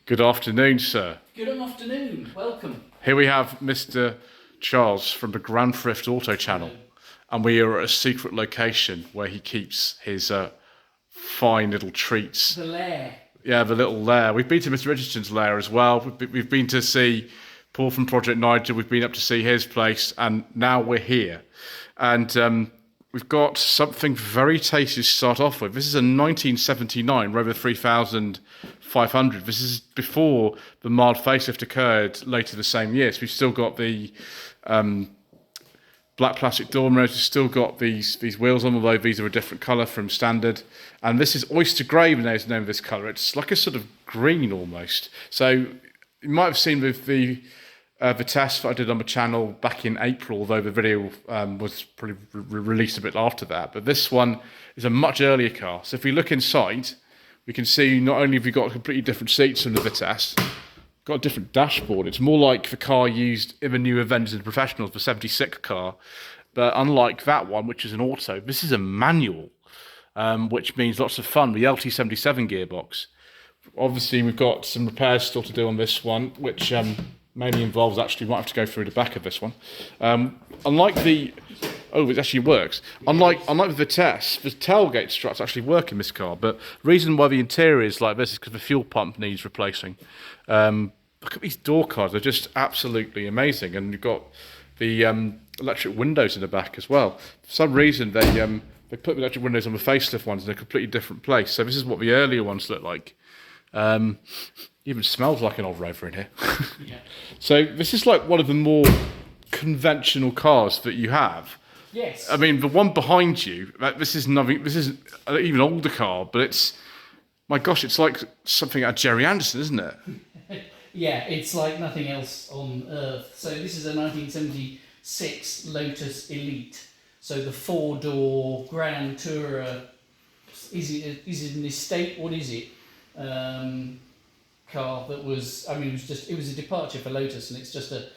Good afternoon, sir. Good afternoon. Welcome. Here we have Mr. Charles from the Grand Thrift Auto channel, and we are at a secret location where he keeps his fine little treats. The Lair. Yeah, the little lair. We've been to Mr. Richardson's lair as well. We've been to see Paul from Project Nigel. We've been up to see his place, and now we're here. And we've got something very tasty to start off with. This is a 1979 Rover 3500. This is before the mild facelift occurred later the same year. So we've still got the black plastic door mirrors. We've still got these wheels on, although these are a different colour from standard. And this is oyster grey, the name of this colour. It's like a sort of green almost. So you might have seen with the test that I did on my channel back in April, although the video was probably released a bit after that. But this one is a much earlier car. So if we look inside, we can see not only have we got completely different seats from the Vitesse, got a different dashboard. It's more like the car used in the new Avengers and Professionals, the 76 car. But unlike that one, which is an auto, this is a manual, which means lots of fun. The LT77 gearbox. Obviously, we've got some repairs still to do on this one, which mainly involves actually might have to go through the back of this one. Unlike the it actually works. Unlike the Vitesse, the tailgate struts actually work in this car. But the reason why the interior is like this is because the fuel pump needs replacing. Look at these door cards; they're just absolutely amazing. And you've got the electric windows in the back as well. For some reason, they put the electric windows on the facelift ones in a completely different place. So this is what the earlier ones look like. Even smells like an old Rover in here. Yeah. So this is like one of the more conventional cars that you have. Yes. I mean, the one behind you, this is nothing. This is an even older car, but it's, my gosh, it's like something out of Jerry Anderson, isn't it? Yeah, it's like nothing else on earth. So this is a 1976 Lotus Elite. So the four-door Grand Tourer. Is it an estate? What is it? Car that was. I mean, it was a departure for Lotus, and it's just a.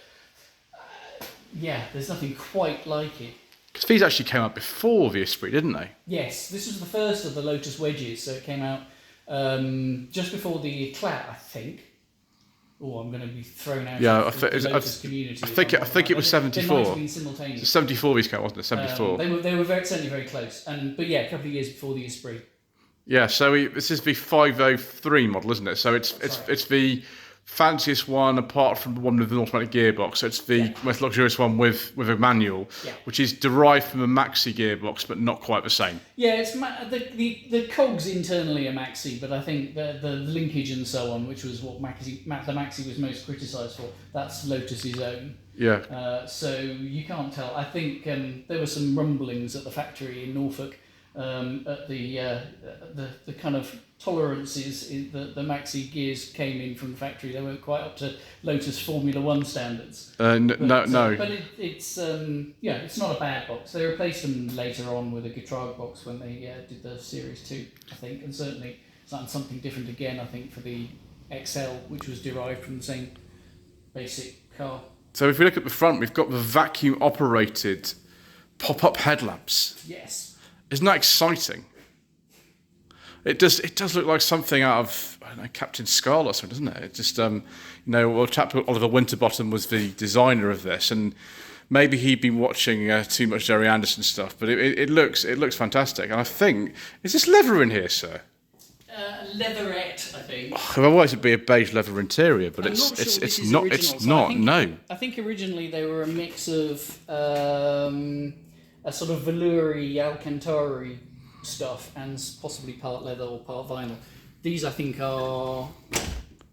There's nothing quite like it. Because these actually came out before the Esprit, didn't they? Yes, this was the first of the Lotus wedges, so it came out just before the Eclat, I think. Oh, I'm going to be thrown out of the Lotus community. I think it was 74. They might have been simultaneous. So 74 these came out, wasn't it? 74. They were certainly very close, but yeah, a couple of years before the Esprit. Yeah, so this is the 503 model, isn't it? So it's the fanciest one apart from the one with an automatic gearbox. So it's the most luxurious one with a manual, which is derived from a maxi gearbox, but not quite the same. Yeah, it's the cogs internally are maxi, but I think the linkage and so on, which was what the maxi was most criticised for, that's Lotus's own. Yeah. So you can't tell. I think there were some rumblings at the factory in Norfolk. At the kind of tolerances the maxi gears came in from the factory, they weren't quite up to Lotus Formula One standards. No. But it's not a bad box. They replaced them later on with a Getrag box when they did the Series 2, I think, and certainly something different again, I think, for the XL, which was derived from the same basic car. So if we look at the front, we've got the vacuum operated pop-up headlamps. Yes. Isn't that exciting? It does look like something out of, I don't know, Captain Scarlet or something, doesn't it? It just, chap Oliver Winterbottom was the designer of this, and maybe he'd been watching too much Jerry Anderson stuff, but it looks fantastic. And I think, is this leather in here, sir? Leatherette, I think. Otherwise it'd be a beige leather interior, but it's not. I think originally they were a mix of a sort of velour-y Alcantara stuff and possibly part leather or part vinyl. These, I think, are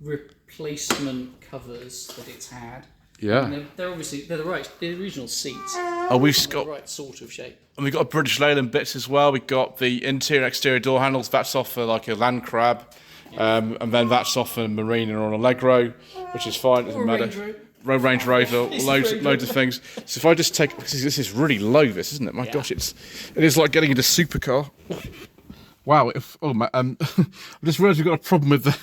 replacement covers that it's had. Yeah. And they're the original seats. Oh, we've got the right sort of shape. And we've got a British Leyland bits as well. We've got the interior and exterior door handles. That's off for like a Land Crab. And then that's off a Marina or an Allegro, which is fine. It doesn't matter. Range Rover, loads of things. So if I just take, this is really low, this, isn't it? My gosh, it is like getting into supercar. Wow. I just realised we've got a problem with the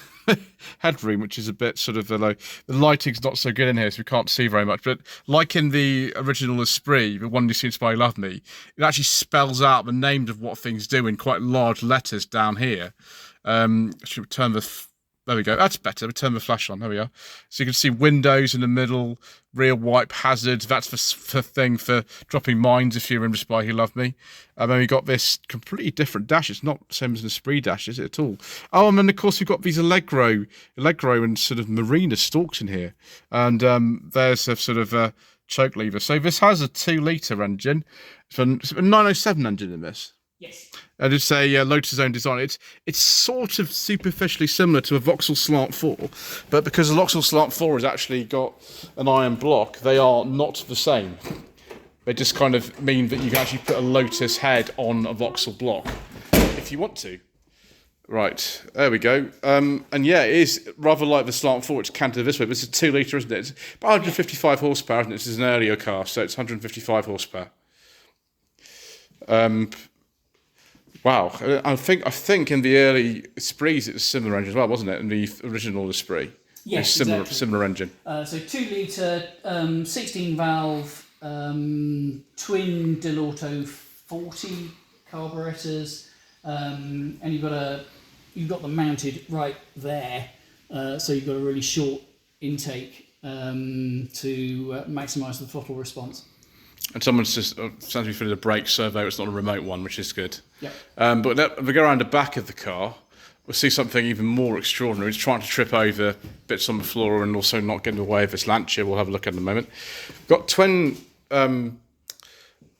headroom, which is a bit sort of the lighting's not so good in here, so we can't see very much. But like in the original Esprit, the one you see in Spy Love Me, it actually spells out the names of what things do in quite large letters down here. I should turn the There we go. That's better. We turn the flash on. There we are. So you can see windows in the middle, rear wipe hazards. That's for dropping mines if you're in Spy Who Loved Me. And then we got this completely different dash. It's not the same as an Esprit dash, is it at all? Oh, and then of course we've got these Allegro and sort of Marina stalks in here. And there's a sort of choke lever. So this has a 2-litre engine. It's a 907 engine in this. Yes. And it's a Lotus' own design. It's sort of superficially similar to a Vauxhall Slant 4, but because the Vauxhall Slant 4 has actually got an iron block, they are not the same. They just kind of mean that you can actually put a Lotus head on a Vauxhall block if you want to. Right, there we go. And yeah, it is rather like the Slant 4, which canted this way, but it's a 2-litre, isn't it? It's about 155 horsepower, isn't it? This is an earlier car, so it's 155 horsepower. Wow, I think in the early Esprits it was similar engine as well, wasn't it? In the original Esprit, yes, similar engine. So 2-litre, 16 valve, twin Delorto 40 carburetors, and you've got them mounted right there, so you've got a really short intake to maximise the throttle response. And someone's just sent me through the brake servo. It's not a remote one, which is good. Yeah. But if we go around the back of the car, we'll see something even more extraordinary. It's trying to trip over bits on the floor and also not getting in the way of this Lancia. We'll have a look at in a moment. Got twin. It's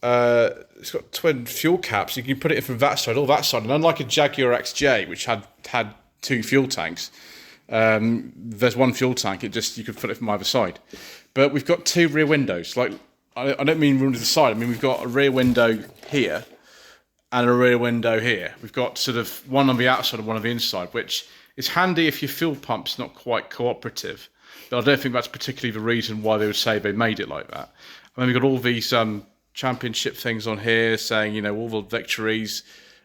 got twin fuel caps. You can put it in from that side or that side. And unlike a Jaguar XJ, which had 2 fuel tanks, there's one fuel tank. You could put it from either side. But we've got 2 rear windows. Like, I don't mean room to the side. I mean, we've got a rear window here and a rear window here. We've got sort of one on the outside and one on the inside, which is handy if your fuel pump's not quite cooperative. But I don't think that's particularly the reason why they would say they made it like that. And then we've got all these championship things on here saying, all the victories.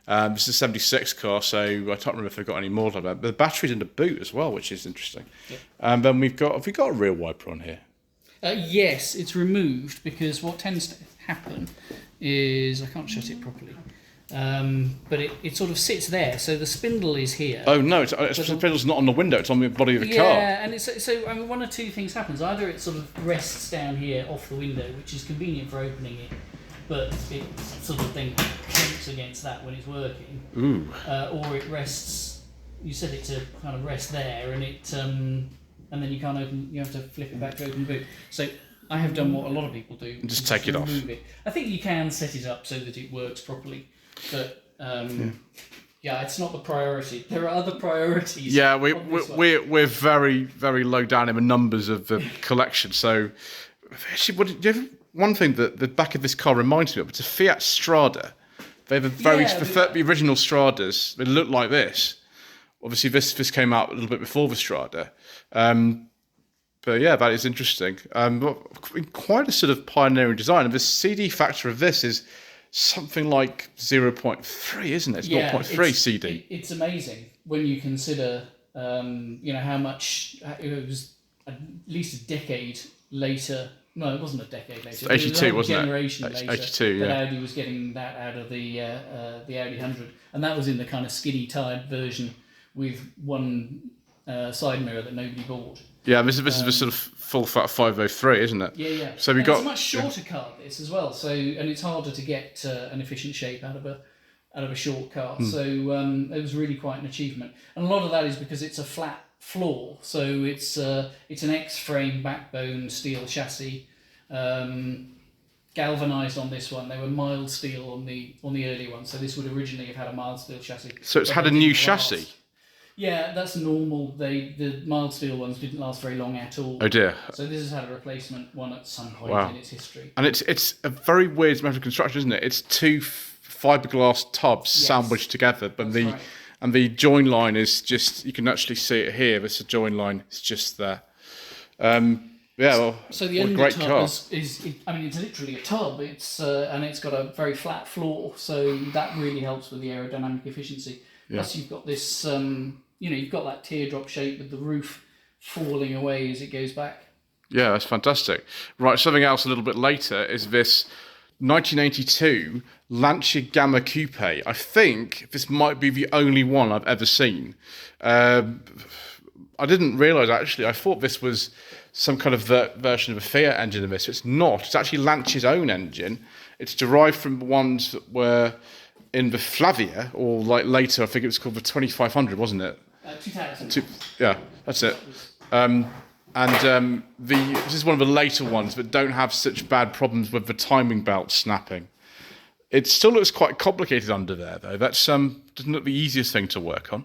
This is a 76 car, so I can't remember if they've got any more like that. But the battery's in the boot as well, which is interesting. Yeah. And then have we got a rear wiper on here? Yes, it's removed because what tends to happen is I can't shut it properly, but it sort of sits there. So the spindle is here. Oh no, the spindle's not on the window; it's on the body of the car. Yeah, and so one of 2 things happens. Either it sort of rests down here off the window, which is convenient for opening it, but it sort of then clinks against that when it's working. Ooh. Or it rests. You set it to kind of rest there, and it. And then you can't open. You have to flip it back to open the boot. So I have done what a lot of people do. Just take it off. I think you can set it up so that it works properly, but yeah, it's not the priority. There are other priorities. Yeah, we're very, very low down in the numbers of the collection. So actually, one thing that the back of this car reminds me of, it's a Fiat Strada. They have the original Stradas. They look like this. Obviously, this came out a little bit before the Strada. But yeah, that is interesting. Quite a sort of pioneering design. And the CD factor of this is something like 0.3, isn't it? It's 0.3 CD. It's amazing when you consider, how much it was at least a decade later. No, it wasn't a decade later. 82, wasn't it? Generation later. 82, yeah. That Audi was getting that out of the Audi 100, and that was in the kind of skinny tired version with one side mirror that nobody bought. Yeah, this is the sort of full fat 503, isn't it? Yeah. So it's a much shorter car, this as well. So, and it's harder to get an efficient shape out of a short car. So it was really quite an achievement, and a lot of that is because it's a flat floor. So it's an X-frame backbone steel chassis, galvanized on this one. They were mild steel on the early one. So this would originally have had a mild steel chassis. So it's had a new chassis. Yeah, that's normal. The mild steel ones didn't last very long at all. Oh dear. So this has had a replacement one at some point in its history. And it's a very weird method of construction, isn't it? It's 2 fiberglass tubs sandwiched together, but the join line is just, you can actually see it here. There's a join line. It's just there. So the end of the tub is it's literally a tub. And it's got a very flat floor, so that really helps with the aerodynamic efficiency. Yeah. Plus you've got this, you've got that teardrop shape with the roof falling away as it goes back. Yeah, that's fantastic. Right, something else a little bit later is this 1982 Lancia Gamma Coupe. I think this might be the only one I've ever seen. I didn't realise actually. I thought this was some kind of version of a Fiat engine of this. It's not. It's actually Lancia's own engine. It's derived from the ones that were in the Flavia, or like later. I think it was called the 2500, wasn't it? 2000. Yeah, that's it. This is one of the later ones that don't have such bad problems with the timing belt snapping. It still looks quite complicated under there, though. That's doesn't look the easiest thing to work on.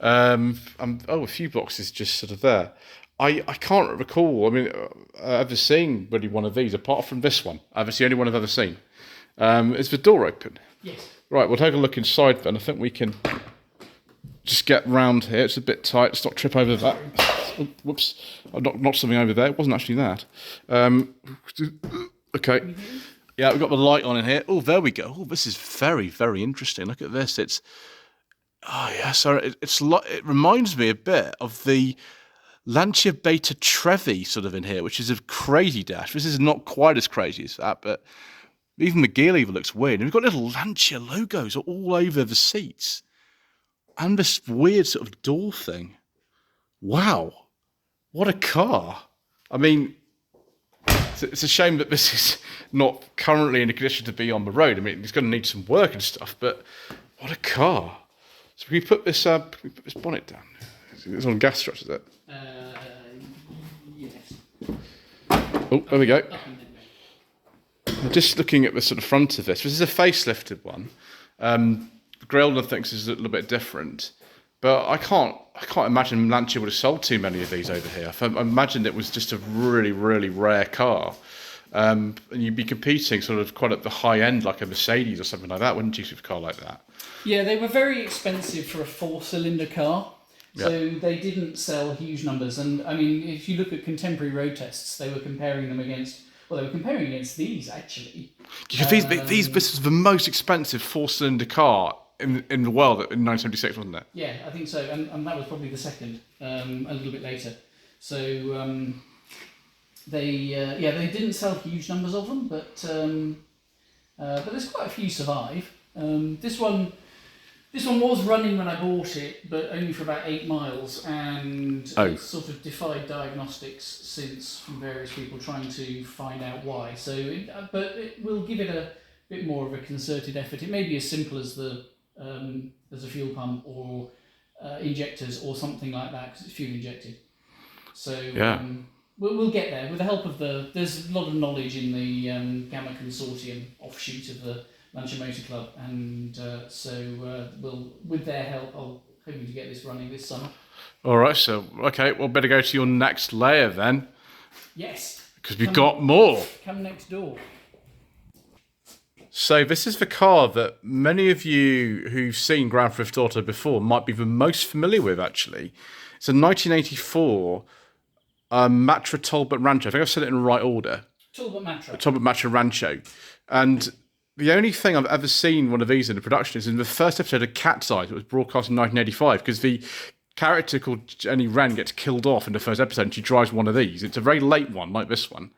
A few boxes just sort of there. I can't recall. I mean, ever seen really one of these apart from this one. It's the only one I've ever seen. Is the door open? Yes. Right, we'll take a look inside then. I think we can just get round here. It's a bit tight. Let's not trip over that. Oh, whoops. I knocked something over there. It wasn't actually that. Okay. Yeah, we've got the light on in here. Oh, there we go. Oh, this is very, very interesting. Look at this. It reminds me a bit of the Lancia Beta Trevi sort of in here, which is a crazy dash. This is not quite as crazy as that, but even the gear lever looks weird. And we've got little Lancia logos all over the seats. And this weird sort of door thing. Wow. What a car. I mean, it's a shame that this is not currently in a condition to be on the road. I mean, it's going to need some work and stuff, but what a car. So we put this bonnet down. It's on gas struts, is it? Yes. Oh, there we go. I'm just looking at the sort of front of this. This is a facelifted one. The grille, I think, is a little bit different. But I can't imagine Lancia would have sold too many of these over here. I imagine it was just a really, really rare car. And you'd be competing sort of quite at the high end, like a Mercedes or something like that, wouldn't you, with a car like that? Yeah, they were very expensive for a 4-cylinder car. So they didn't sell huge numbers. And I mean, if you look at contemporary road tests, they were comparing them against, these actually. This is the most expensive 4-cylinder car in the world in 1976, wasn't it? Yeah, I think so. And that was probably the second, a little bit later. So they didn't sell huge numbers of them, but there's quite a few survive. This one was running when I bought it, but only for about 8 miles, and it's sort of defied diagnostics since from various people trying to find out why. So, but we'll give it a bit more of a concerted effort. It may be as simple as as a fuel pump or injectors or something like that, because it's fuel injected. So we'll get there with the help of there's a lot of knowledge in the Gamma Consortium offshoot of the Lancia Motor Club, and we'll, with their help, I'll hoping to get this running this summer. All right, so we'll better go to your next layer then. Yes, because we've got more. Come next door. So this is the car that many of you who've seen Grand Theft Auto before might be the most familiar with, actually. It's a 1984 Matra Talbot Rancho. I think I've said it in the right order. Talbot Matra Rancho. And the only thing I've ever seen one of these in the production is in the first episode of Cat's Eye that was broadcast in 1985, because the character called Jenny Wren gets killed off in the first episode and she drives one of these. It's a very late one, like this one.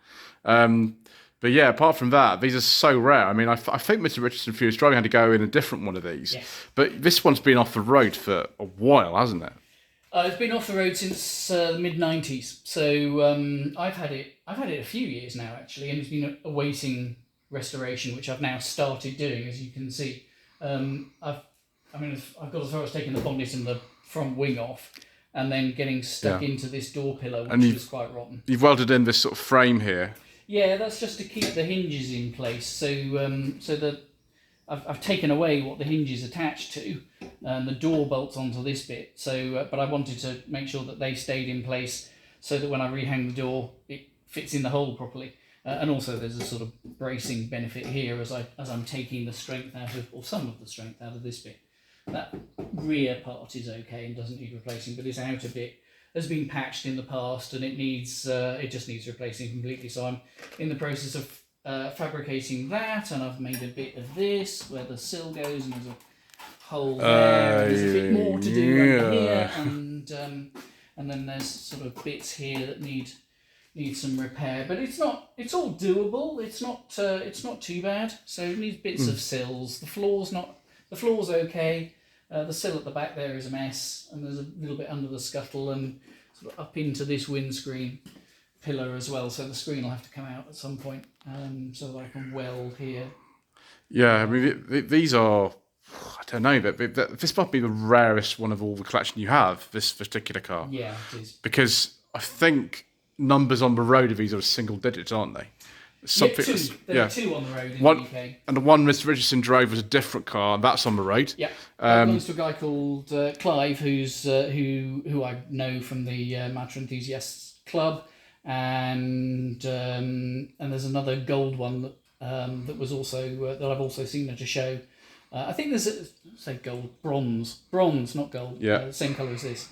But yeah, apart from that, these are so rare. I mean, I think Mr. Richardson Furious Driving had to go in a different one of these. Yes. But this one's been off the road for a while, hasn't it? It's been off the road since the mid-90s. So I've had it a few years now, actually, and it's been awaiting restoration, which I've now started doing, as you can see. I've got as far as taking the bonnet and the front wing off, and then getting stuck into this door pillar, which was quite rotten. You've welded in this sort of frame here. Yeah, that's just to keep the hinges in place. So that I've taken away what the hinges attached to, and the door bolts onto this bit. So, but I wanted to make sure that they stayed in place, so that when I rehang the door, it fits in the hole properly. And also, there's a sort of bracing benefit here as I'm taking the strength out of, or some of the strength out of this bit. That rear part is okay and doesn't need replacing, but this outer bit has been patched in the past, and it just needs replacing completely. So I'm in the process of fabricating that, and I've made a bit of this where the sill goes, and there's a hole there. And there's a bit more to do over here, and then there's sort of bits here that need some repair. But it's all doable. It's not too bad. So it needs bits of sills. The floor's okay. The sill at the back there is a mess, and there's a little bit under the scuttle and sort of up into this windscreen pillar as well. So the screen will have to come out at some point, so that I can weld here. Yeah, I mean, these are, I don't know, but this might be the rarest one of all the collection you have, this particular car. Yeah, it is. Because I think numbers on the road of these are single digits, aren't they? Something, There are 2 on the road in one, the UK. And the one Mr. Richardson drove was a different car, and that's on the road. Yeah, that belongs to a guy called Clive, who I know from the Motor Enthusiasts Club, and there's another gold one that was also that I've also seen at a show. I think there's bronze, not gold. Yeah, same colour as this.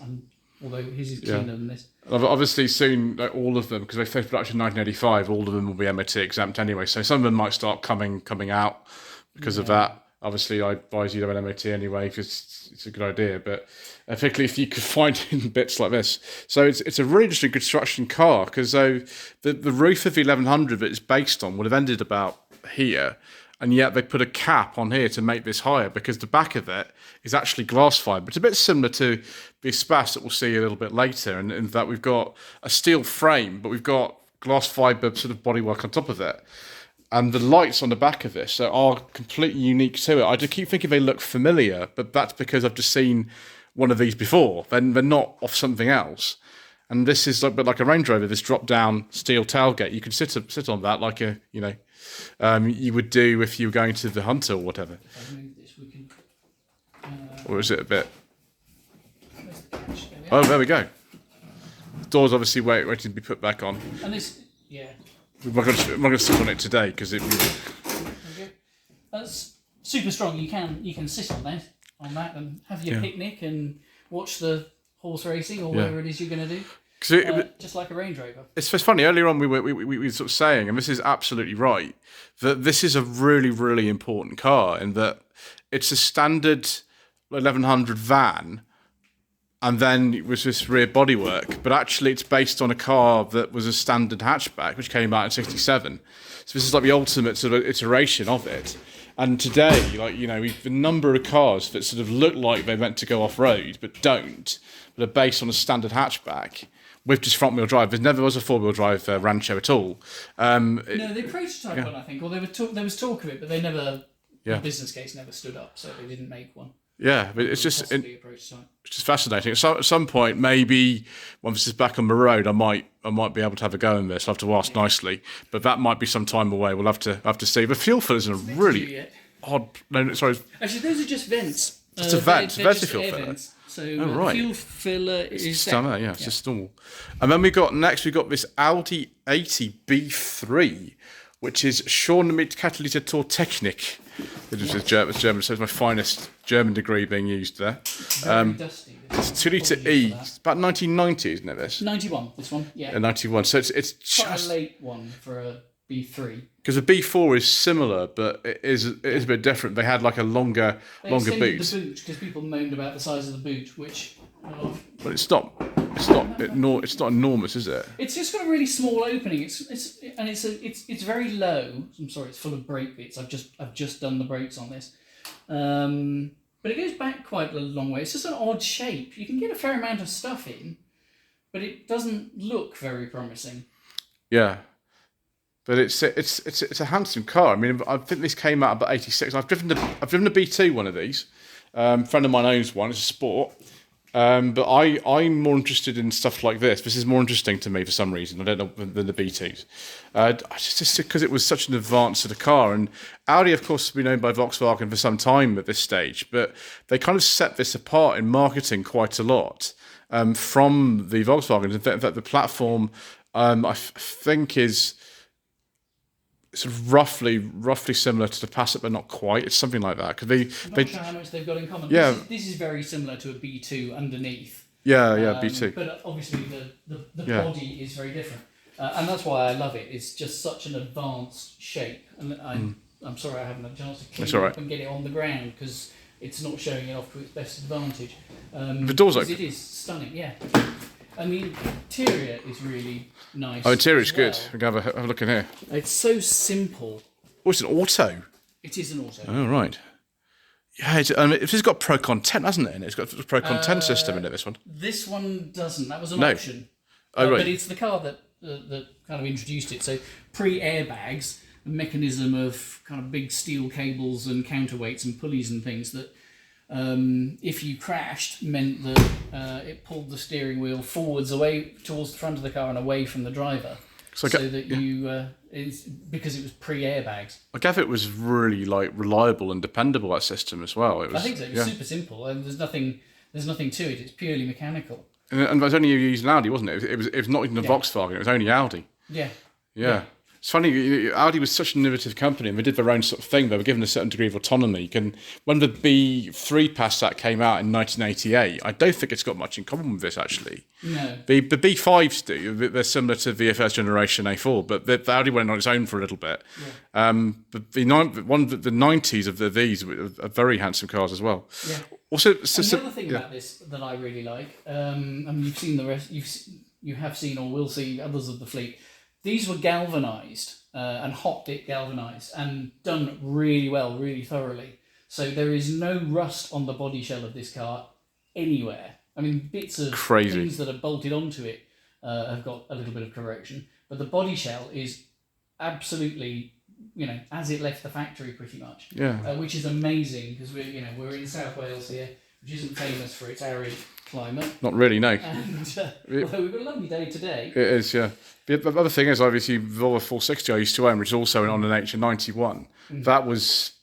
Although his is cleaner than this. Obviously, soon all of them, because they finished production in 1985, all of them will be MOT exempt anyway. So some of them might start coming out because of that. Obviously, I advise you to have an MOT anyway because it's a good idea. But particularly if you could find it in bits like this. So it's a really interesting construction car because the roof of the 1100 that it's based on would have ended about here. And yet they put a cap on here to make this higher because the back of it is actually glass fibre. It's a bit similar to the Espace that we'll see a little bit later, and in that we've got a steel frame, but we've got glass fibre sort of bodywork on top of it. And the lights on the back of this are completely unique to it. I just keep thinking they look familiar, but that's because I've just seen one of these before. They're not off something else. And this is like a Range Rover, this drop-down steel tailgate. You can sit on that like you would do if you were going to the Hunter or whatever. If I move this, we can. Or is it a bit? Where's the catch? Oh, there we go. The door's obviously waiting to be put back on. And this, yeah. I'm not going to sit on it today because it. Okay. That's super strong. You can sit on that and have your picnic and watch the horse racing or whatever it is you're going to do. Just like a Range Rover. It's funny. Earlier on, we were sort of saying, and this is absolutely right, that this is a really, really important car, in that it's a standard 1100 van, and then it was this rear bodywork, but actually it's based on a car that was a standard hatchback, which came out in '67. So this is like the ultimate sort of iteration of it. And today, the number of cars that sort of look like they're meant to go off road but don't, but are based on a standard hatchback with just front wheel drive. There never was a 4-wheel drive Rancho at all. No, they prototyped one, I think, or there was talk of it, but they never. The business case never stood up, so they didn't make one. Yeah, but it's just fascinating. So at some point, maybe once this is back on the road, I might be able to have a go in this. I'll have to ask nicely, but that might be some time away. We'll have to see. The fuel fillers are really odd. No, sorry. Actually, those are just vents. It's a vent. There's the fuel filler. Vents. So the fuel filler is it's just normal. And then we got this Audi 80 B3, which is Schon mit Katalysator Technik. It is German, so it's my finest German degree being used there. Very dusty. It's 2 litre E. It's about 1990, isn't it? This 91. This one, yeah. 91. So it's quite just a late one for a B3. Because the B4 is similar, but it is a bit different. They had like a longer boot. The boot because people moaned about the size of the boot, which. But it's not enormous, is it? It's just got a really small opening. It's very low. I'm sorry, it's full of brake bits. I've just done the brakes on this, but it goes back quite a long way. It's just an odd shape. You can get a fair amount of stuff in, but it doesn't look very promising. Yeah. But it's a handsome car. I mean, I think this came out about '86. I've driven a B2 one of these. A friend of mine owns one. It's a sport. But I'm more interested in stuff like this. This is more interesting to me for some reason. I don't know than the B2s. Just because it was such an advance of the car. And Audi, of course, has been owned by Volkswagen for some time at this stage. But they kind of set this apart in marketing quite a lot from the Volkswagen. In fact, the platform I think is sort of roughly similar to the Passat, but not quite. It's something like that. I'm not sure how much they've got in common. Yeah. This is very similar to a B2 underneath. Yeah, B2. But obviously the body is very different. And that's why I love it. It's just such an advanced shape. And I'm sorry I haven't had a chance to clean it up and get it on the ground because it's not showing it off to its best advantage. The door's open. It is stunning, yeah. And the interior is really nice. Oh, interior is good. We can have a look in here. It's so simple. Oh, it's an auto. It is an auto. Oh, right. Yeah, it's got pro content, hasn't it? And it's got a pro content system in it. This one. This one doesn't. That was an No. option. Oh right. But it's the car that kind of introduced it. So pre-airbags, a mechanism of kind of big steel cables and counterweights and pulleys and things that, if you crashed, meant that it pulled the steering wheel forwards away towards the front of the car and away from the driver. So that you, it's because it was pre-airbags. I gather it was really like reliable and dependable, that system as well. It was, I think so. It was super simple, and there's nothing to it. It's purely mechanical. And it was only using Audi, wasn't it? It was not even a Volkswagen. It was only Audi. Yeah. It's funny, Audi was such an innovative company, and they did their own sort of thing. They were given a certain degree of autonomy. When the B3 Passat came out in 1988, I don't think it's got much in common with this, actually. No. The B5s do. They're similar to the first generation A4, but the Audi went on its own for a little bit. Yeah. But the 90s of these are very handsome cars as well. Yeah. Also, another thing about this that I really like, and you've seen the rest, you have seen or will see others of the fleet. These were galvanised and hot dip galvanised and done really well, really thoroughly. So there is no rust on the body shell of this car anywhere. I mean, bits of things that are bolted onto it have got a little bit of correction, but the body shell is absolutely, as it left the factory pretty much. Yeah. Which is amazing because we're in South Wales here, which isn't famous for its arid climate. Not really, no. And although we've got a lovely day today. It is, yeah. The other thing is, obviously, the Volvo 460 I used to own, which is also on an HR91. That was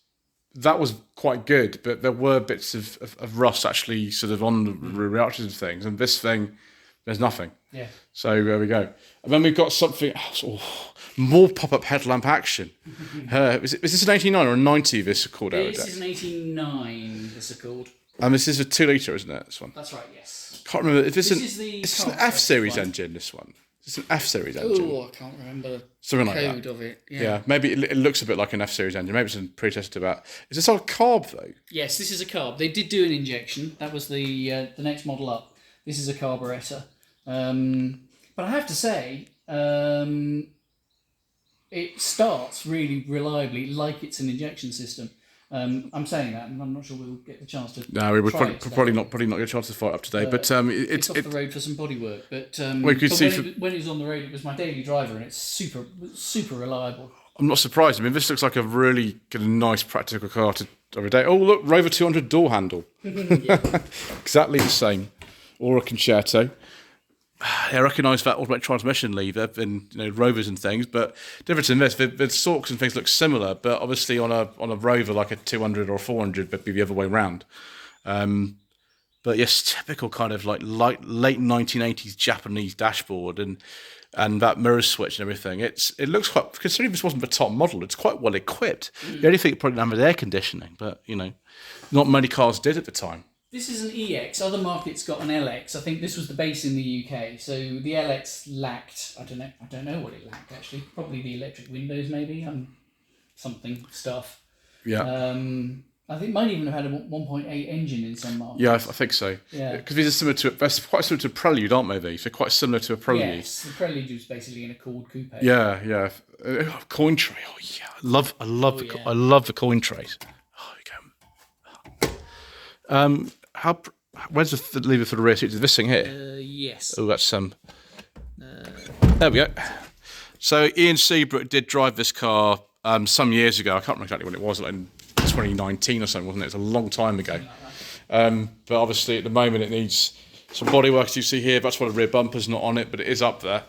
quite good, but there were bits of rust actually sort of on the reactors and things. And this thing, there's nothing. Yeah. So there we go. And then we've got something, more pop-up headlamp action. Is this an 89 or a 90 this is called? This is an 89, this is called. And this is a 2 litre, isn't it, this one? That's right, yes. Can't remember. Is this an F-Series engine, this one? It's an F-Series engine. Oh, I can't remember something the like code that. of it. Yeah, maybe it looks a bit like an F-Series engine. Maybe it's a pretest to that. Is this on a carb, though? Yes, this is a carb. They did do an injection. That was the next model up. This is a carburettor. But I have to say, it starts really reliably like it's an injection system. I'm saying that, and I'm not sure we'll get the chance to. No, we would probably not get a chance to fight up today. But it's off the road for some body work. But when it was on the road, it was my daily driver, and it's super reliable. I'm not surprised. I mean, this looks like a really nice practical car to every day. Oh, look, Rover 200 door handle. Exactly the same, or a Concerto. I recognise that automatic transmission lever in Rovers and things, but difference in this, the stalks and things look similar, but obviously on a Rover like a 200 or a 400, but be the other way round. But yes, typical kind of like late 1980s Japanese dashboard and that mirror switch and everything. It looks quite, considering this wasn't the top model, it's quite well equipped. The only thing it probably didn't have was air conditioning, but not many cars did at the time. This is an EX. Other markets got an LX. I think this was the base in the UK. So the LX lacked. I don't know what it lacked actually. Probably the electric windows, maybe, something stuff. Yeah. I think mine even have had a 1.8 engine in some markets. Yeah, I think so. Yeah. Because these are quite similar to a Prelude, aren't they? These they're quite similar to a Prelude. Yes, the Prelude was basically an Accord coupe. Yeah. Coin tray. Oh yeah, I love the coin trays. Oh, we go. Where's the lever for the rear seat? Is this thing here? Yes. Oh, that's there we go. So Ian Seabrook did drive this car some years ago. I can't remember exactly when it was, like in 2019 or something, wasn't it? It's a long time ago. But obviously at the moment it needs some bodywork, as you see here. That's why the rear bumper's not on it, but it is up there.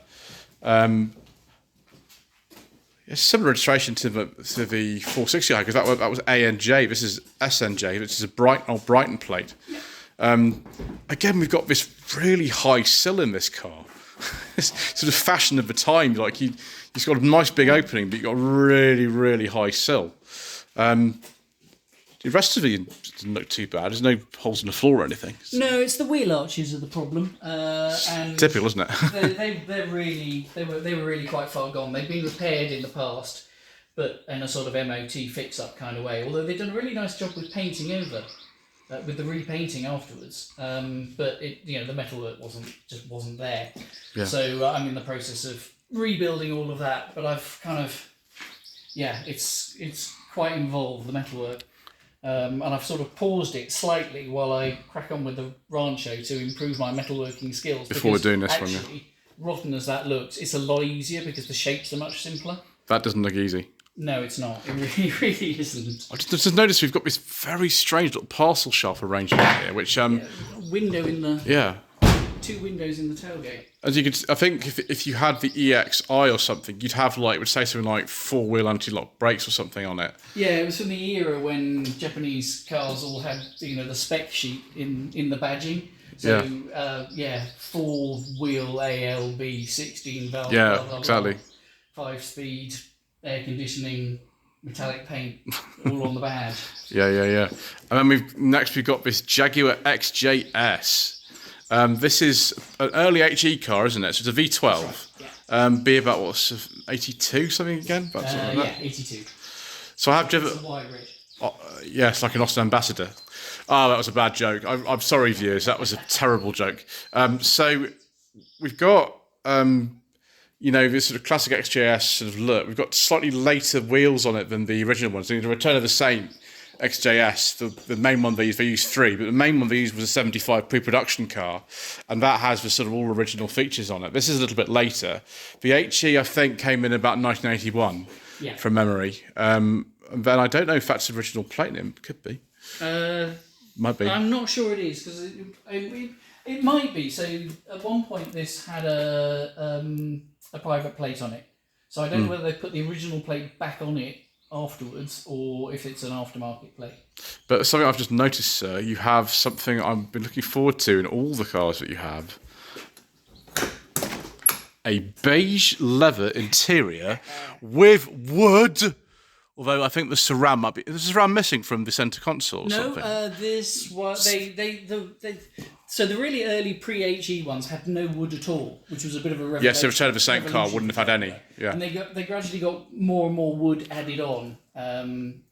It's similar registration to the 460 because that was ANJ. This is SNJ, which is a Brighton plate. Again, we've got this really high sill in this car. It's sort of fashion of the time. Like it's got a nice big opening, but you've got a really, really high sill. The rest of it doesn't look too bad. There's no holes in the floor or anything. No, it's the wheel arches are the problem. And typical, isn't it? they were really quite far gone. They've been repaired in the past, but in a sort of MOT fix-up kind of way. Although they've done a really nice job with painting over, with the repainting afterwards. But the metalwork wasn't there. Yeah. So I'm in the process of rebuilding all of that. But I've kind of, it's quite involved, the metalwork. and I've sort of paused it slightly while I crack on with the Rancho to improve my metalworking skills. Before we're doing this one, yeah. Actually, rotten as that looks, it's a lot easier because the shapes are much simpler. That doesn't look easy. No, it's not. It really isn't. I just noticed we've got this very strange little parcel shelf arrangement here, which Window in the... yeah. 2 windows in the tailgate. As you could, I think if you had the EXI or something, you'd have like, it would say something like 4-wheel anti-lock brakes or something on it. Yeah, it was from the era when Japanese cars all had, the spec sheet in the badging. So, 4-wheel ALB, 16 valve. Yeah, blah, blah, blah, exactly. 5-speed, air conditioning, metallic paint, all on the badge. Yeah. And then we've got this Jaguar XJS. This is an early HE car, isn't it? So it's a V12. Right, yeah. Be about 82 something again? About something like that. 82. So I have driven. It's a white red. Yes, like an Austin Ambassador. Oh, that was a bad joke. I'm sorry, viewers. That was a terrible joke. So we've got, this sort of classic XJS sort of look. We've got slightly later wheels on it than the original ones. The return of the Saint XJS, the main one they used 3, but the main one they used was a 75 pre-production car, and that has the sort of all original features on it. This is a little bit later. The HE, I think, came in about 1981, from memory. And then I don't know if that's original platinum. Could be. Might be. I'm not sure it is, because it might be. So at one point this had a private plate on it. So I don't know whether they put the original plate back on it afterwards or if it's an aftermarket plate. But something I've just noticed, sir, you have something I've been looking forward to in all the cars that you have. A beige leather interior with wood. Although I think the Cerame might be... Is the Cerame missing from the centre console or something? No, this was... So the really early pre-HE ones had no wood at all, which was a bit of a revelation. Yes, the Return of a Saint car wouldn't have had any. Yeah. And they gradually got more and more wood added on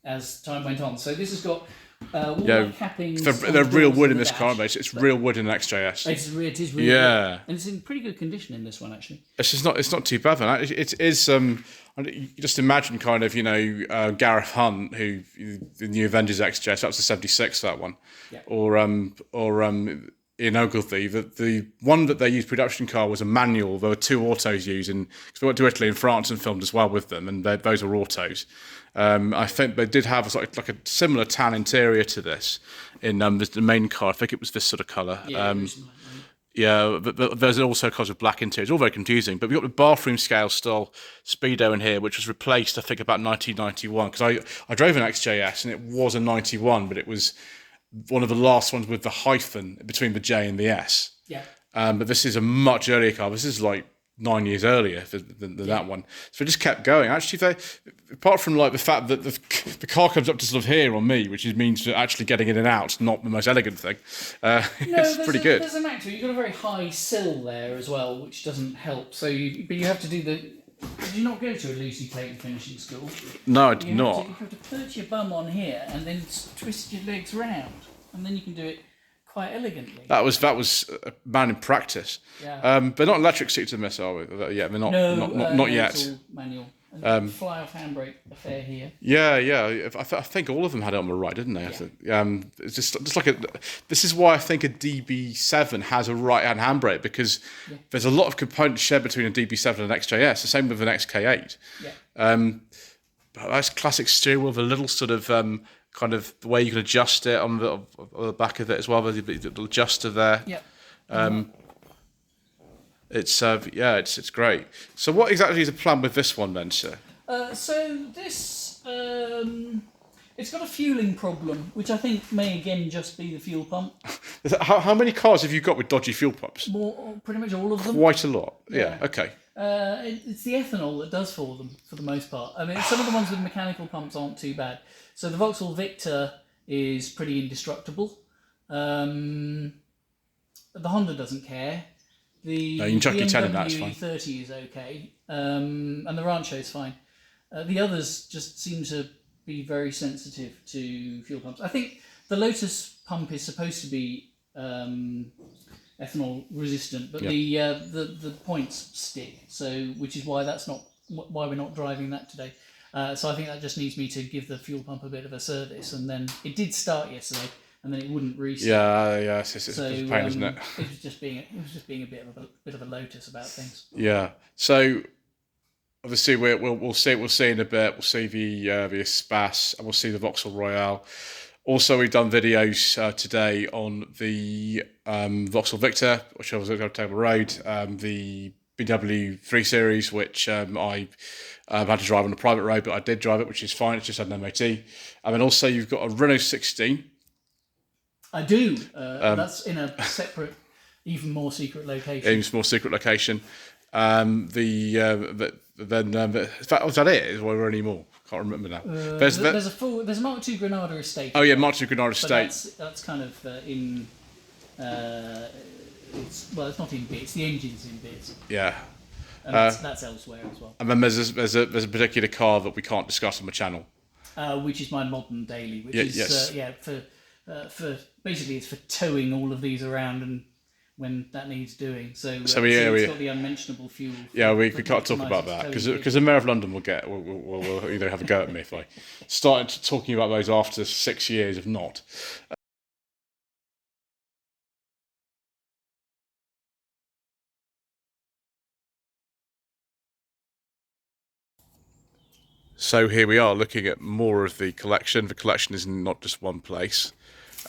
as time went on. So this has got walnut cappings. They're real wood in this car, aren't they? It's real wood in an XJS. It is really good. And it's in pretty good condition in this one, actually. It's not too bad, then. It is... you just imagine kind of, Gareth Hunt, who the new Avengers XJS, that was the 76, that one. Yeah. Or in Ogilvy, the one that they used production car was a manual. There were 2 autos used, because we went to Italy and France and filmed as well with them, and those were autos. I think they did have like a similar tan interior to this in the main car. I think it was this sort of colour. Yeah, but there's also cars with black interiors. It's all very confusing. But we've got the bathroom scale style Speedo in here, which was replaced, I think, about 1991. Because I drove an XJS, and it was a 91, but it was one of the last ones with the hyphen between the J and the S. Yeah. But this is a much earlier car. This is like 9 years earlier than that one. So it just kept going. Actually, apart from like the fact that the car comes up to sort of here on me, which means that actually getting in and out is not the most elegant thing. It's pretty good. There's a knack to it. You've got a very high sill there as well, which doesn't help. So you have to do the... Did you not go to a Lucy Clayton finishing school? No, I did not. You have to perch your bum on here and then twist your legs round, and then you can do it quite elegantly. That was a man in practice. Yeah. But not electric seats in this, are we? Yeah, they're not. Not yet. It's all manual. And fly-off handbrake affair here. Yeah. I think all of them had it on the right, didn't they? Yeah. It's just like this is why I think a DB7 has a right-hand handbrake, because there's a lot of components shared between a DB7 and an XJS. The same with an XK8. Yeah. But that's classic steering wheel with a little sort of kind of the way you can adjust it on the back of it as well. There's a little adjuster there. Yeah. It's great. So what exactly is the plan with this one then, sir? So this, it's got a fueling problem, which I think may again just be the fuel pump. How many cars have you got with dodgy fuel pumps? Pretty much all of them. Quite a lot. Yeah. Okay. It's the ethanol that does for them, for the most part. I mean, some of the ones with mechanical pumps aren't too bad. So the Vauxhall Victor is pretty indestructible. The Honda doesn't care. The BMW E30 is okay, and the Rancho is fine. The others just seem to be very sensitive to fuel pumps. I think the Lotus pump is supposed to be ethanol resistant, but the points stick. So, which is why we're not driving that today. So I think that just needs me to give the fuel pump a bit of a service, and then it did start yesterday, and then it wouldn't restart. Yeah. It's a pain, isn't it? It was just being a bit of a lotus about things. Yeah. So obviously we'll see in a bit. We'll see the Espace, and we'll see the Vauxhall Royale. Also, we've done videos today on the Vauxhall Victor, which I was on Table Road, the BMW 3 Series, which I had to drive on a private road, but I did drive it, which is fine. It's just had an MOT. And then also you've got a Renault 16. I do. That's in a separate, even more secret location. Even more secret location. In fact, was that it? Or were there any more? Can't remember now. There's a Mark II Granada Estate. Oh yeah, Mark II Granada Estate. That's kind of in. It's not in bits. The engine's in bits. Yeah. And that's elsewhere as well. And then there's a particular car that we can't discuss on the channel. Which is my modern daily, which is for basically it's for towing all of these around and when that needs doing. So it's got the unmentionable fuel. Yeah, we can't talk about that because the Mayor of London will either have a go at me if I started talking about those after 6 years of not. So here we are looking at more of the collection. The collection is not just one place.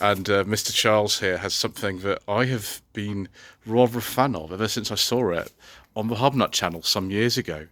And Mr. Charles here has something that I have been rather a fan of ever since I saw it on the Hubnut channel some years ago.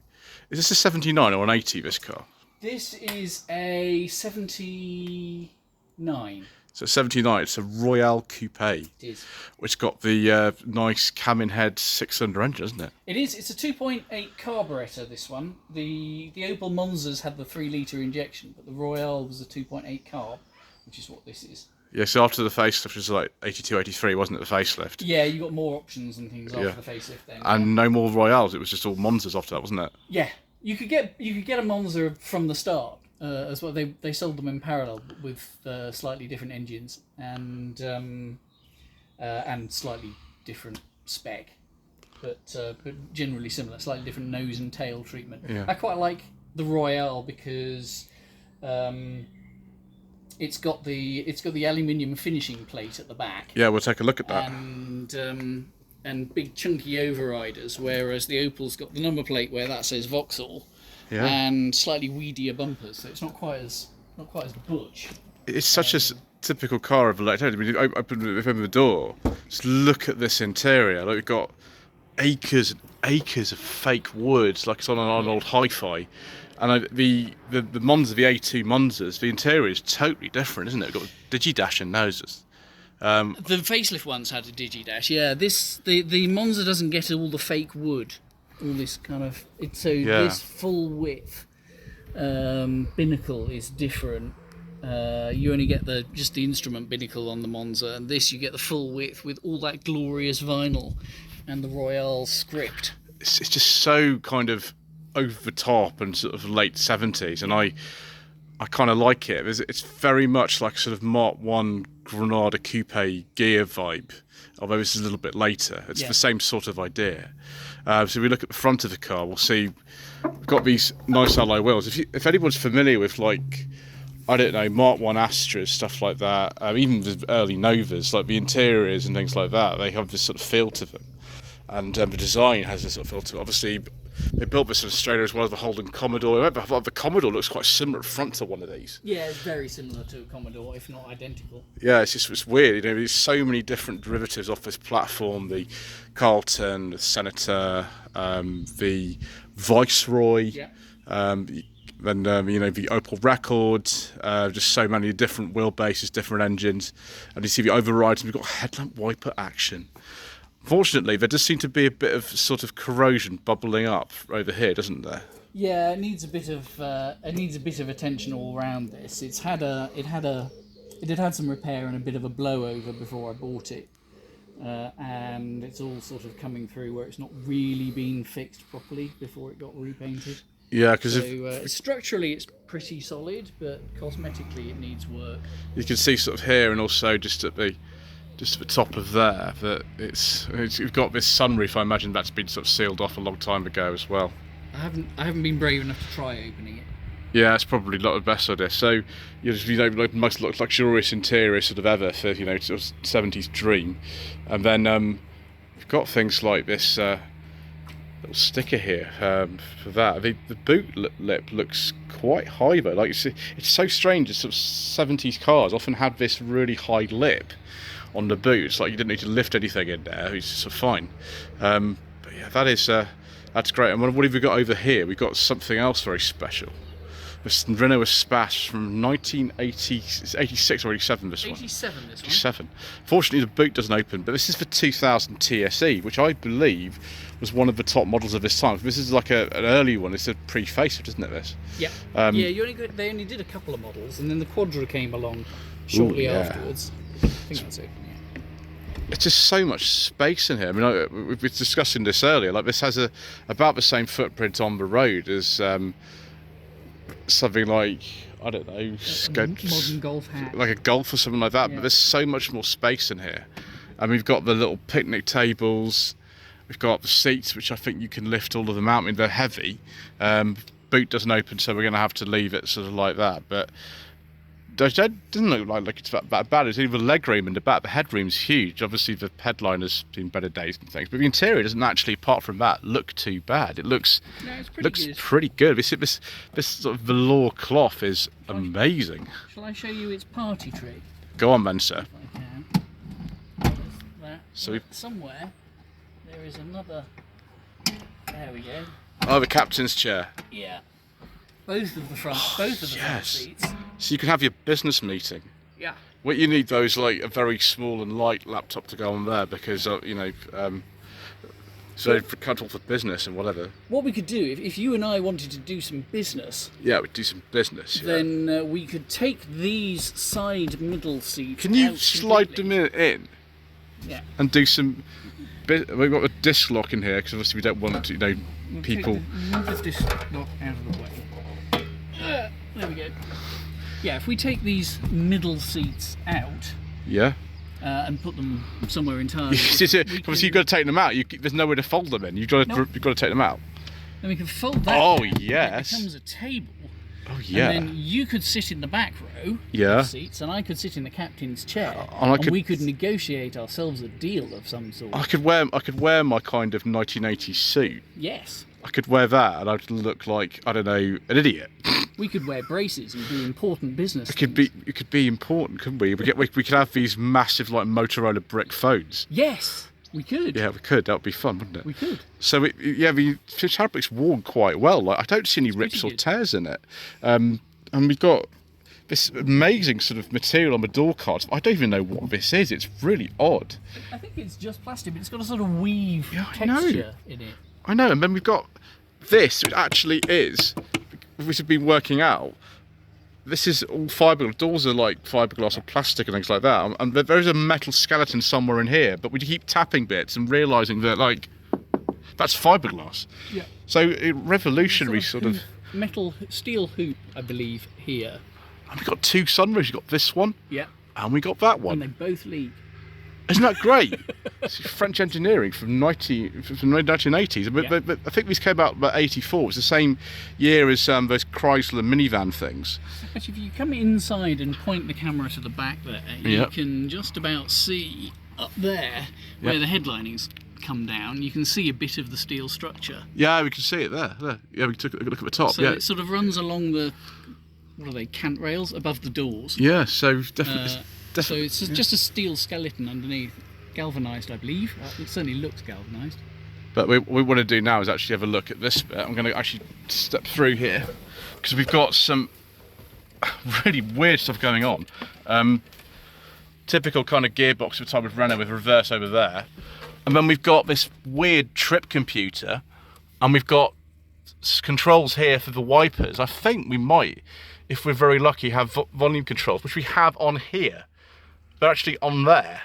Is this a 79 or an 80, this car? This is a 79. So 79, it's a Royale Coupe. It is. Which got the nice cam-in head 6-cylinder engine, isn't it? It is. It's a 2.8 carburettor, this one. The Opel Monzas had the 3-litre injection, but the Royale was a 2.8 carb, which is what this is. Yeah, so after the facelift, which was like 82, 83, wasn't it, the facelift? Yeah, you got more options and things after the facelift then. And no more Royales, it was just all Monzas after that, wasn't it? Yeah. You could get a Monza from the start as well. They sold them in parallel with slightly different engines and slightly different spec, but generally similar. Slightly different nose and tail treatment. Yeah. I quite like the Royale because it's got the aluminium finishing plate at the back. Yeah, we'll take a look at that. And big chunky overriders, whereas the Opel's got the number plate where that says Vauxhall, and slightly weedier bumpers, so it's not quite as butch. It's such a typical car of electronics. I mean, you open the door, just look at this interior. Like, we've got acres and acres of fake wood, like it's on an old hi-fi. And the Monza, the A2 Monzas, the interior is totally different, isn't it? It's got Digi-Dash and noses. The facelift ones had a Digi-Dash. Yeah, the Monza doesn't get all the fake wood, all this kind of. This full width binnacle is different. You only get just the instrument binnacle on the Monza, and this you get the full width with all that glorious vinyl and the Royale script. It's just so kind of over the top and sort of late 70s, and I kind of like it. It's very much like sort of Mark I Granada Coupe gear vibe, although this is a little bit later. It's the same sort of idea. So if we look at the front of the car, we'll see we've got these nice alloy wheels. If anyone's familiar with, like, I don't know, Mark I Astras, stuff like that, even the early Novas, like the interiors and things like that, they have this sort of feel to them. And the design has this sort of feel to it. Obviously, they built this in Australia as well as the Holden Commodore. The Commodore looks quite similar at front to one of these. Yeah, it's very similar to a Commodore, if not identical. Yeah, it's weird. You know, there's so many different derivatives off this platform. The Carlton, the Senator, the Viceroy. Yeah. Then the Opel Record, just so many different wheelbases, different engines, and you see the overrides. And we've got headlamp wiper action. Fortunately, there does seem to be a bit of sort of corrosion bubbling up over here, doesn't there? Yeah, it needs a bit of attention all around this. It had some repair and a bit of a blowover before I bought it, and it's all sort of coming through where it's not really been fixed properly before it got repainted. Yeah, because structurally it's pretty solid, but cosmetically it needs work. You can see sort of here, and also just at the top of there, that you've got this sunroof. I imagine that's been sort of sealed off a long time ago as well. I haven't been brave enough to try opening it. Yeah, it's probably not the best idea. So, like most luxurious interior sort of ever for sort of 70s dream, and then we've got things like this little sticker here for that. The boot lip looks quite high though. Like it's so strange. It's sort of 70s cars often had this really high lip on the boot. It's like you didn't need to lift anything in there. It's just fine. But yeah, that's great. And what have we got over here? We've got something else very special. This Renault Espace from 1986 or 87. This one. 87. This one. 87. Fortunately, the boot doesn't open, but this is the 2000 TSE, which I believe was one of the top models of this time. This is like an early one. It's a pre-facelift, isn't it? This. Yeah. They only did a couple of models, and then the Quadra came along shortly afterwards. I think that's it. Yeah. It's just so much space in here. I mean, we were discussing this earlier. Like this has about the same footprint on the road as something like, I don't know, modern golf hat, like a Golf or something like that. Yeah. But there's so much more space in here, and we've got the little picnic tables. We've got the seats, which I think you can lift all of them out. I mean, they're heavy. Boot doesn't open, so we're going to have to leave it sort of like that. But it doesn't look like it's that bad. It's even the leg room in the back. The headroom's huge. Obviously, the headliner's seen better days and things. But the interior doesn't actually, apart from that, look too bad. It looks pretty good. This sort of velour cloth is amazing. Shall I show you its party trick? Go on, then, sir. If I can. So somewhere there is another. There we go. Oh, the captain's chair. Yeah. Both of the front seats. So you can have your business meeting. Yeah. What you need though is like a very small and light laptop to go on there because so for can't talk for business and whatever. What we could do if you and I wanted to do some business. Yeah, we'd do some business. Then we could take these side middle seats. Can you slide them in? Yeah. And do some. We've got a disc lock in here because obviously we don't want people. Move the disc lock out of the way. There we go. Yeah, if we take these middle seats out, and put them somewhere entirely. Obviously, you've got to take them out. There's nowhere to fold them in. You've got to take them out. Then we can fold that. Oh down, yes. It becomes a table. Oh yeah. And then you could sit in the back row of seats, and I could sit in the captain's chair, and we could negotiate ourselves a deal of some sort. I could wear my kind of 1980s suit. Yes. I could wear that, and I'd look like, I don't know, an idiot. We could wear braces and do important business. It could be important, couldn't we? We could have these massive like Motorola brick phones. Yes, we could. Yeah, we could. That would be fun, wouldn't it? We could. So the fabric's worn quite well. Like I don't see any rips or tears in it. And we've got this amazing sort of material on the door cards. I don't even know what this is. It's really odd. I think it's just plastic, but it's got a sort of weave texture in it. I know, and then we've got this, which actually is, which have been working out. This is all fiberglass. Doors are like fiberglass or plastic and things like that. And there is a metal skeleton somewhere in here, but we keep tapping bits and realising that like that's fiberglass. Yeah. So revolutionary sort of metal steel hoop, I believe, here. And we've got two sunroofs. We've got this one. Yeah. And we got that one. And they both leak. Isn't that great? It's French engineering from the 1980s. But I think these came out about 84. It's the same year as those Chrysler minivan things. But if you come inside and point the camera to the back there, you can just about see up there where the headlinings come down. You can see a bit of the steel structure. Yeah, we can see it there. Yeah, we took a look at the top. So it sort of runs along the, what are they, cant rails above the doors. Yeah, so definitely. So it's just a steel skeleton underneath, galvanised, I believe. It certainly looks galvanised. But what we want to do now is actually have a look at this bit. I'm going to actually step through here because we've got some really weird stuff going on. Typical kind of gearbox of type of Renault with reverse over there. And then we've got this weird trip computer, and we've got controls here for the wipers. I think we might, if we're very lucky, have volume controls, which we have on here. They're actually on there.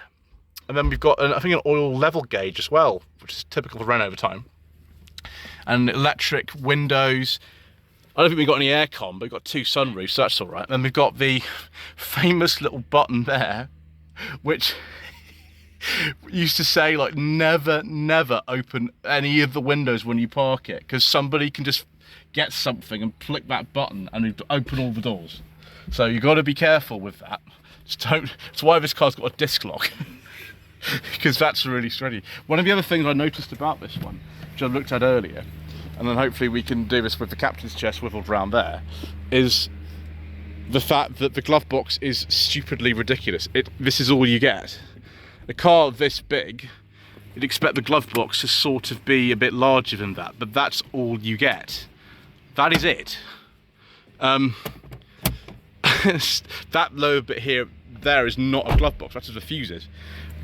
And then we've got, I think, an oil level gauge as well, which is typical for Renault over time. And electric windows. I don't think we've got any aircon, but we've got two sunroofs, so that's all right. Then we've got the famous little button there, which used to say like never open any of the windows when you park it, because somebody can just get something and click that button and open all the doors. So you got to be careful with that. Just don't. That's why this car's got a disc lock, because that's really steady. One of the other things I noticed about this one, which I looked at earlier, and then hopefully we can do this with the captain's chair swiveled round there, is the fact that the glove box is stupidly ridiculous. This is all you get. A car this big, you'd expect the glove box to sort of be a bit larger than that, but that's all you get. That is it. That lower bit there is not a glove box, that's the fuses.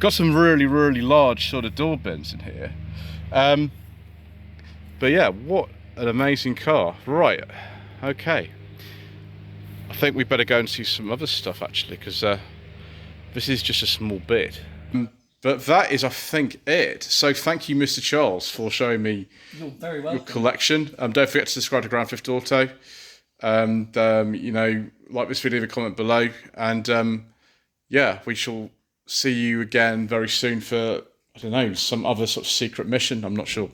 Got some really large sort of door bins in here. But yeah, what an amazing car. Right, okay. I think we better go and see some other stuff actually, because this is just a small bit. But that is, I think, it. So thank you, Mr. Charles, for showing me You're very welcome. your collection. Don't forget to subscribe to Grand Theft Auto. And, you know, like this video, leave a comment below. And, yeah, we shall see you again very soon for, I don't know, some other sort of secret mission. I'm not sure.